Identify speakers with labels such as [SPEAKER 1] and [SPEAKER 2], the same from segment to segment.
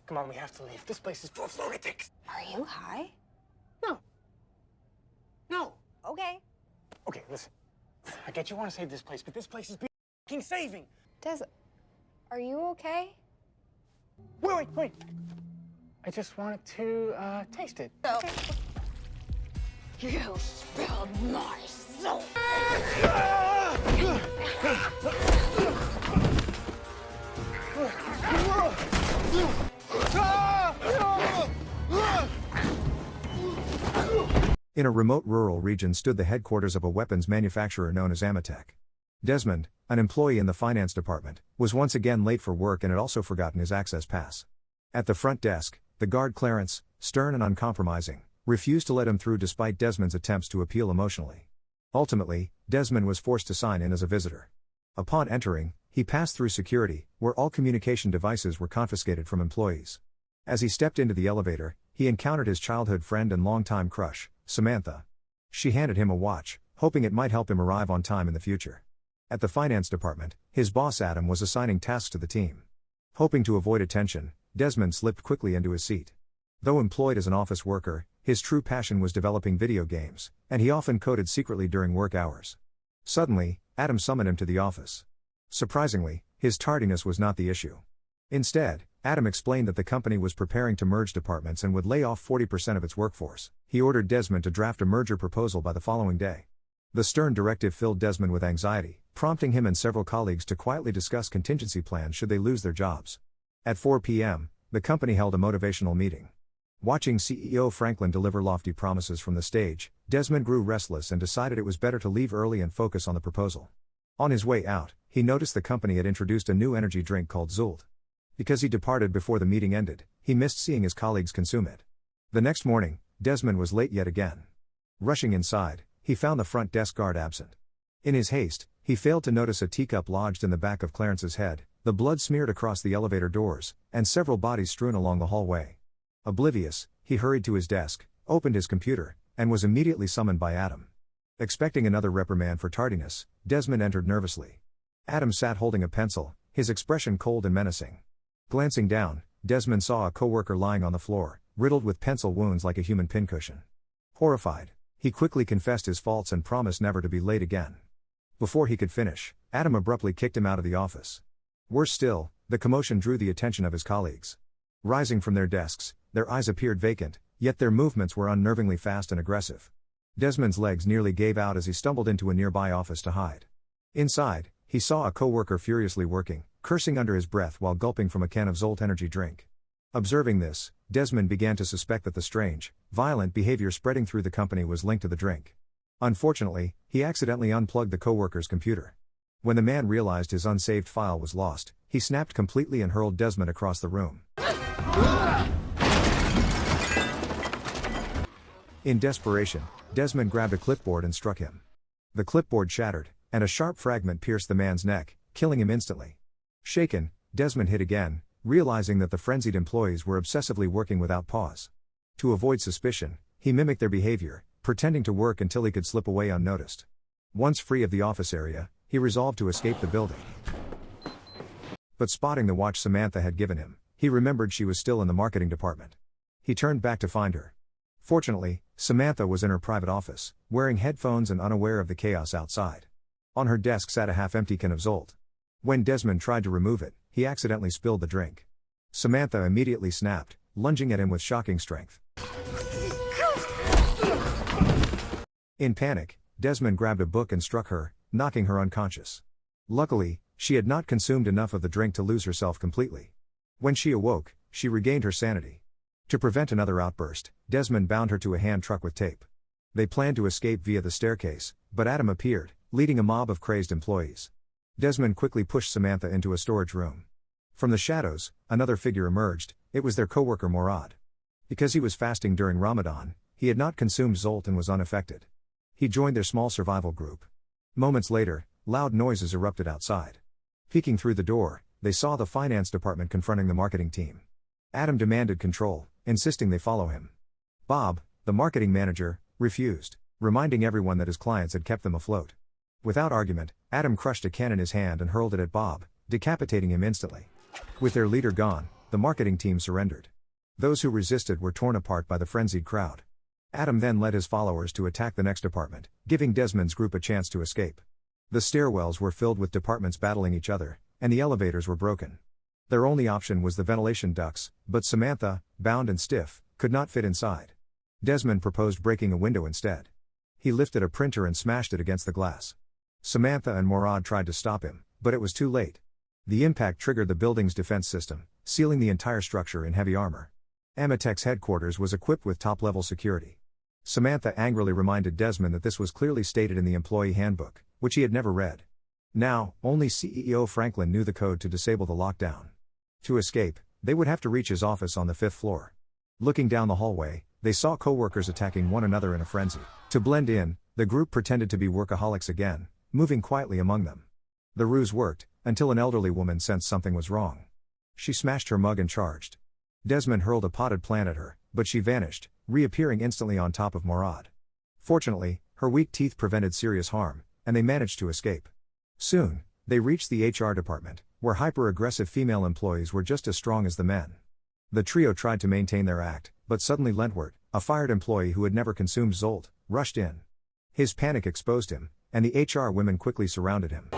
[SPEAKER 1] Come on, we have to leave. This place is full of lunatics.
[SPEAKER 2] Are you high?
[SPEAKER 1] No. No.
[SPEAKER 2] Okay.
[SPEAKER 1] Okay, listen. I get you want to save this place, but this place is being saving.
[SPEAKER 2] Des, are you okay?
[SPEAKER 1] Wait. I just wanted to taste it.
[SPEAKER 2] Okay. You spilled my soul.
[SPEAKER 3] In a remote rural region stood the headquarters of a weapons manufacturer known as Amatech. Desmond, an employee in the finance department, was once again late for work and had also forgotten his access pass. At the front desk, the guard Clarence, stern and uncompromising, refused to let him through despite Desmond's attempts to appeal emotionally. Ultimately, Desmond was forced to sign in as a visitor. Upon entering, he passed through security, where all communication devices were confiscated from employees. As he stepped into the elevator, he encountered his childhood friend and longtime crush, Samantha. She handed him a watch, hoping it might help him arrive on time in the future. At the finance department, his boss Adam was assigning tasks to the team. Hoping to avoid attention, Desmond slipped quickly into his seat. Though employed as an office worker, his true passion was developing video games, and he often coded secretly during work hours. Suddenly, Adam summoned him to the office. Surprisingly, his tardiness was not the issue. Instead, Adam explained that the company was preparing to merge departments and would lay off 40% of its workforce. He ordered Desmond to draft a merger proposal by the following day. The stern directive filled Desmond with anxiety, prompting him and several colleagues to quietly discuss contingency plans should they lose their jobs. At 4 p.m., the company held a motivational meeting. Watching CEO Franklin deliver lofty promises from the stage, Desmond grew restless and decided it was better to leave early and focus on the proposal. On his way out, he noticed the company had introduced a new energy drink called Zolt. Because he departed before the meeting ended, he missed seeing his colleagues consume it. The next morning, Desmond was late yet again. Rushing inside, he found the front desk guard absent. In his haste, he failed to notice a teacup lodged in the back of Clarence's head, the blood smeared across the elevator doors, and several bodies strewn along the hallway. Oblivious, he hurried to his desk, opened his computer, and was immediately summoned by Adam. Expecting another reprimand for tardiness, Desmond entered nervously. Adam sat holding a pencil, his expression cold and menacing. Glancing down, Desmond saw a coworker lying on the floor, riddled with pencil wounds like a human pincushion. Horrified, he quickly confessed his faults and promised never to be late again. Before he could finish, Adam abruptly kicked him out of the office. Worse still, the commotion drew the attention of his colleagues. Rising from their desks, their eyes appeared vacant, yet their movements were unnervingly fast and aggressive. Desmond's legs nearly gave out as he stumbled into a nearby office to hide. Inside, he saw a coworker furiously working, cursing under his breath while gulping from a can of Zolt energy drink. Observing this, Desmond began to suspect that the strange, violent behavior spreading through the company was linked to the drink. Unfortunately, he accidentally unplugged the coworker's computer. When the man realized his unsaved file was lost, he snapped completely and hurled Desmond across the room. In desperation, Desmond grabbed a clipboard and struck him. The clipboard shattered, and a sharp fragment pierced the man's neck, killing him instantly. Shaken, Desmond hit again, realizing that the frenzied employees were obsessively working without pause. To avoid suspicion, he mimicked their behavior, pretending to work until he could slip away unnoticed. Once free of the office area, he resolved to escape the building. But spotting the watch Samantha had given him, he remembered she was still in the marketing department. He turned back to find her. Fortunately, Samantha was in her private office, wearing headphones and unaware of the chaos outside. On her desk sat a half-empty can of Zolt. When Desmond tried to remove it, he accidentally spilled the drink. Samantha immediately snapped, lunging at him with shocking strength. In panic, Desmond grabbed a book and struck her, knocking her unconscious. Luckily, she had not consumed enough of the drink to lose herself completely. When she awoke, she regained her sanity. To prevent another outburst, Desmond bound her to a hand truck with tape. They planned to escape via the staircase, but Adam appeared, leading a mob of crazed employees. Desmond quickly pushed Samantha into a storage room. From the shadows, another figure emerged. It was their coworker Morad. Because he was fasting during Ramadan, he had not consumed Zolt and was unaffected. He joined their small survival group. Moments later, loud noises erupted outside. Peeking through the door, they saw the finance department confronting the marketing team. Adam demanded control, insisting they follow him. Bob, the marketing manager, refused, reminding everyone that his clients had kept them afloat. Without argument, Adam crushed a can in his hand and hurled it at Bob, decapitating him instantly. With their leader gone, the marketing team surrendered. Those who resisted were torn apart by the frenzied crowd. Adam then led his followers to attack the next apartment, giving Desmond's group a chance to escape. The stairwells were filled with departments battling each other, and the elevators were broken. Their only option was the ventilation ducts, but Samantha, bound and stiff, could not fit inside. Desmond proposed breaking a window instead. He lifted a printer and smashed it against the glass. Samantha and Morad tried to stop him, but it was too late. The impact triggered the building's defense system, sealing the entire structure in heavy armor. Amatec's headquarters was equipped with top-level security. Samantha angrily reminded Desmond that this was clearly stated in the employee handbook, which he had never read. Now, only CEO Franklin knew the code to disable the lockdown. To escape, they would have to reach his office on the 5th floor. Looking down the hallway, they saw coworkers attacking one another in a frenzy. To blend in, the group pretended to be workaholics again, moving quietly among them. The ruse worked, until an elderly woman sensed something was wrong. She smashed her mug and charged. Desmond hurled a potted plant at her, but she vanished, reappearing instantly on top of Morad. Fortunately, her weak teeth prevented serious harm, and they managed to escape. Soon, they reached the HR department, where hyper-aggressive female employees were just as strong as the men. The trio tried to maintain their act, but suddenly Lentwort, a fired employee who had never consumed Zolt, rushed in. His panic exposed him, and the HR women quickly surrounded him.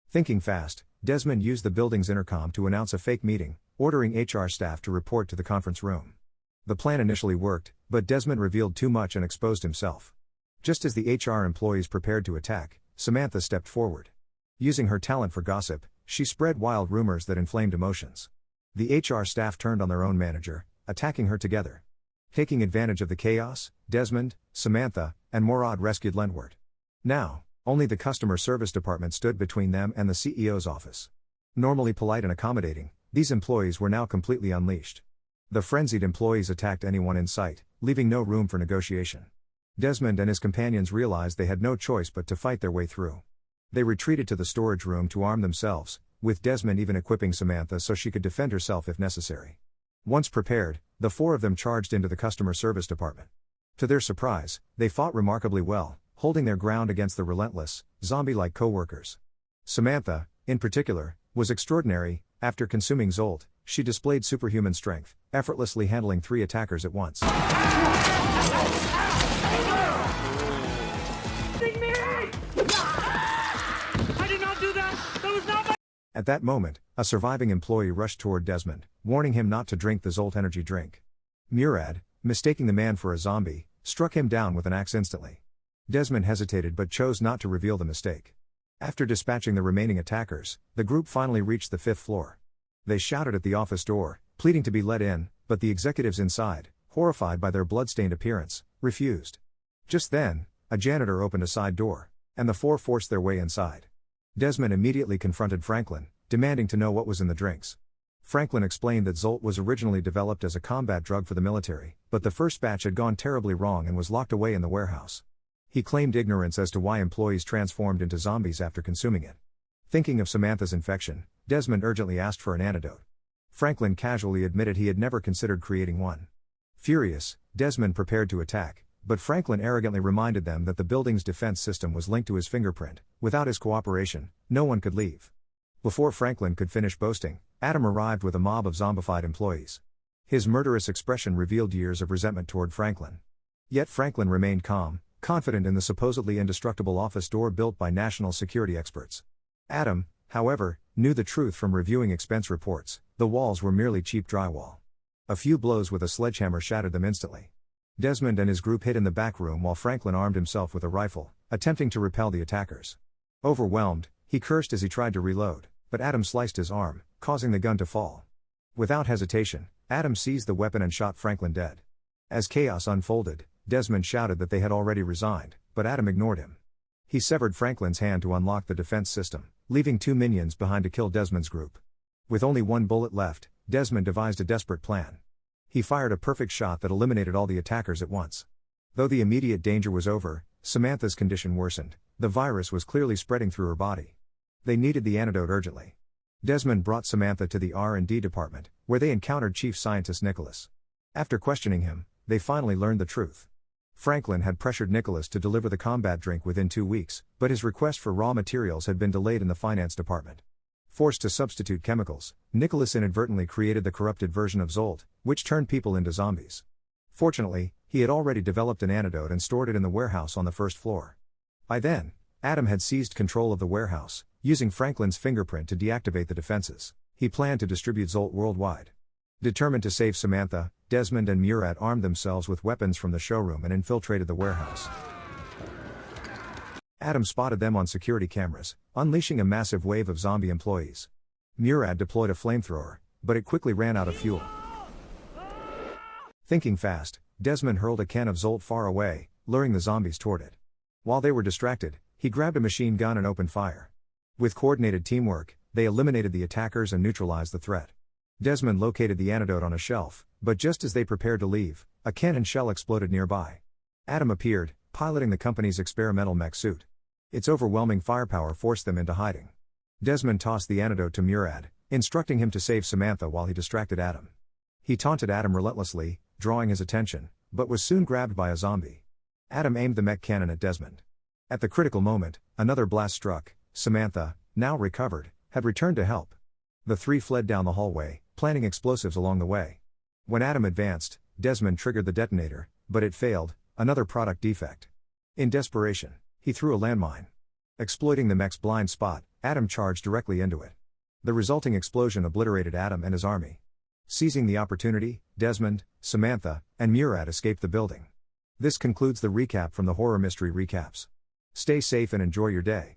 [SPEAKER 3] Thinking fast, Desmond used the building's intercom to announce a fake meeting, ordering HR staff to report to the conference room. The plan initially worked, but Desmond revealed too much and exposed himself. Just as the HR employees prepared to attack, Samantha stepped forward. Using her talent for gossip, she spread wild rumors that inflamed emotions. The HR staff turned on their own manager, attacking her together. Taking advantage of the chaos, Desmond, Samantha, and Morad rescued Lentwort. Now, only the customer service department stood between them and the CEO's office. Normally polite and accommodating, these employees were now completely unleashed. The frenzied employees attacked anyone in sight, leaving no room for negotiation. Desmond and his companions realized they had no choice but to fight their way through. They retreated to the storage room to arm themselves, with Desmond even equipping Samantha so she could defend herself if necessary. Once prepared, the four of them charged into the customer service department. To their surprise, they fought remarkably well, holding their ground against the relentless, zombie-like coworkers. Samantha, in particular, was extraordinary. After consuming Zolt, she displayed superhuman strength, effortlessly handling 3 attackers at once. At that moment, a surviving employee rushed toward Desmond, warning him not to drink the Zolt energy drink. Murad, mistaking the man for a zombie, struck him down with an axe instantly. Desmond hesitated but chose not to reveal the mistake. After dispatching the remaining attackers, the group finally reached the 5th floor. They shouted at the office door, pleading to be let in, but the executives inside, horrified by their blood-stained appearance, refused. Just then, a janitor opened a side door, and the 4 forced their way inside. Desmond immediately confronted Franklin, demanding to know what was in the drinks. Franklin explained that Zolt was originally developed as a combat drug for the military, but the first batch had gone terribly wrong and was locked away in the warehouse. He claimed ignorance as to why employees transformed into zombies after consuming it. Thinking of Samantha's infection, Desmond urgently asked for an antidote. Franklin casually admitted he had never considered creating one. Furious, Desmond prepared to attack, but Franklin arrogantly reminded them that the building's defense system was linked to his fingerprint. Without his cooperation, no one could leave. Before Franklin could finish boasting, Adam arrived with a mob of zombified employees. His murderous expression revealed years of resentment toward Franklin. Yet Franklin remained calm, confident in the supposedly indestructible office door built by national security experts. Adam, however, knew the truth from reviewing expense reports. The walls were merely cheap drywall. A few blows with a sledgehammer shattered them instantly. Desmond and his group hid in the back room while Franklin armed himself with a rifle, attempting to repel the attackers. Overwhelmed, he cursed as he tried to reload, but Adam sliced his arm, causing the gun to fall. Without hesitation, Adam seized the weapon and shot Franklin dead. As chaos unfolded, Desmond shouted that they had already resigned, but Adam ignored him. He severed Franklin's hand to unlock the defense system, leaving 2 minions behind to kill Desmond's group. With only 1 bullet left, Desmond devised a desperate plan. He fired a perfect shot that eliminated all the attackers at once. Though the immediate danger was over, Samantha's condition worsened. The virus was clearly spreading through her body. They needed the antidote urgently. Desmond brought Samantha to the R&D department, where they encountered Chief Scientist Nicholas. After questioning him, they finally learned the truth. Franklin had pressured Nicholas to deliver the combat drink within 2 weeks, but his request for raw materials had been delayed in the finance department. Forced to substitute chemicals, Nicholas inadvertently created the corrupted version of Zolt, which turned people into zombies. Fortunately, he had already developed an antidote and stored it in the warehouse on the first floor. By then, Adam had seized control of the warehouse, using Franklin's fingerprint to deactivate the defenses. He planned to distribute Zolt worldwide. Determined to save Samantha, Desmond and Murad armed themselves with weapons from the showroom and infiltrated the warehouse. Adam spotted them on security cameras, unleashing a massive wave of zombie employees. Murad deployed a flamethrower, but it quickly ran out of fuel. Thinking fast, Desmond hurled a can of Zolt far away, luring the zombies toward it. While they were distracted, he grabbed a machine gun and opened fire. With coordinated teamwork, they eliminated the attackers and neutralized the threat. Desmond located the antidote on a shelf, but just as they prepared to leave, a cannon shell exploded nearby. Adam appeared, piloting the company's experimental mech suit. Its overwhelming firepower forced them into hiding. Desmond tossed the antidote to Murad, instructing him to save Samantha while he distracted Adam. He taunted Adam relentlessly, drawing his attention, but was soon grabbed by a zombie. Adam aimed the mech cannon at Desmond. At the critical moment, another blast struck. Samantha, now recovered, had returned to help. The three fled down the hallway, planting explosives along the way. When Adam advanced, Desmond triggered the detonator, but it failed, another product defect. In desperation, he threw a landmine. Exploiting the mech's blind spot, Adam charged directly into it. The resulting explosion obliterated Adam and his army. Seizing the opportunity, Desmond, Samantha, and Murad escaped the building. This concludes the recap from the Horror Mystery Recaps. Stay safe and enjoy your day.